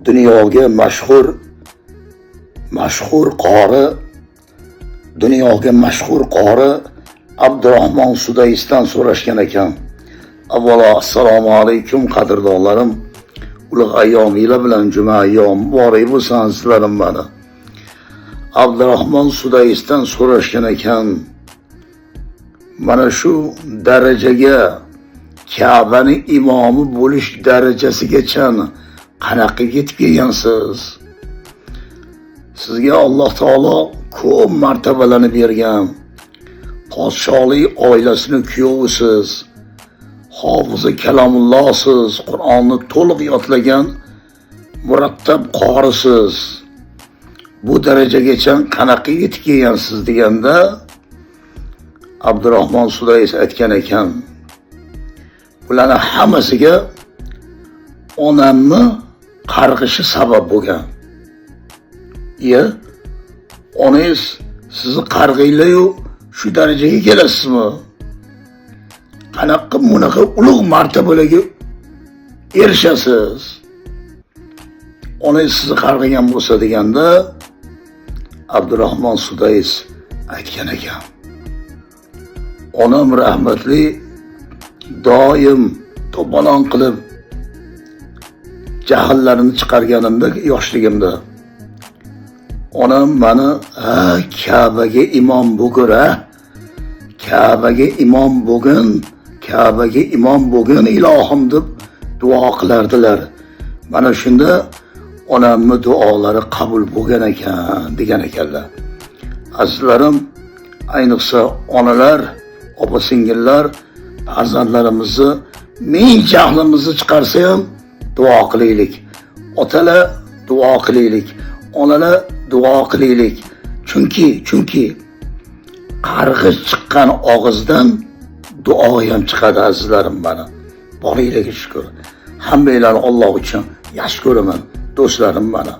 dunyoga mashhur qori Abdurahmon Sudaysdan so'rashgan ekan. Avvalo assalomu alaykum qadrdonlarim. Ulug' ayyominglar bilan juma ayyom muborak bo'lsin sizlarim mana. Abdurahmon Sudaysdan so'rashgan ekan. Mana shu darajaga Ka'baning imomi bo'lish darajasigacha qanaqa yetib kelgansiz? Sizga Alloh taolo ko'p martabalarni bergan. Podshohlik oilasining kuyovisiz. Hofizi kalamullohsiz, Qur'onni to'liq yodlagan murattab qorisiz. Bu darajagacha qanaqa yetib kelgansiz deganda Abdurahmon Sudays aytgan ekan. Ularning hammasiga onamni qarg'ishi sabab bo'lgan. Onangiz sizni qarg'iylar-yu, shu darajaga kelasizmi? Qanaqa bunaqa ulug' martabalarga erishasiz? Onangiz sizni qarg'igan bo'lsa deganda Abdurahmon Sudays aytgan ekan. Onam rahmatli doim to'polon qilib jahillarini chiqarganimda yoshligimda onam mani Ka'baga imom bo'lgur, Ka'baga imom bo'lgin ilohim deb duo qilardilar. Mana shunda onamning duolari qabul bo'lgan ekan degan ekanlar. Azizlarim, ayniqsa onalar, opa-singillar farzandlarimizni ming jahlimizni chiqarsa ham duo qilaylik. Otalar duo qilaylik, onalar duo qilaylik. Chunki qarg'ish chiqqan og'izdan duo ham chiqadi azizlarim mana. Boringlarga shukr. Hammanglarni Alloh uchun yaxshi ko'raman, do'stlarim mana.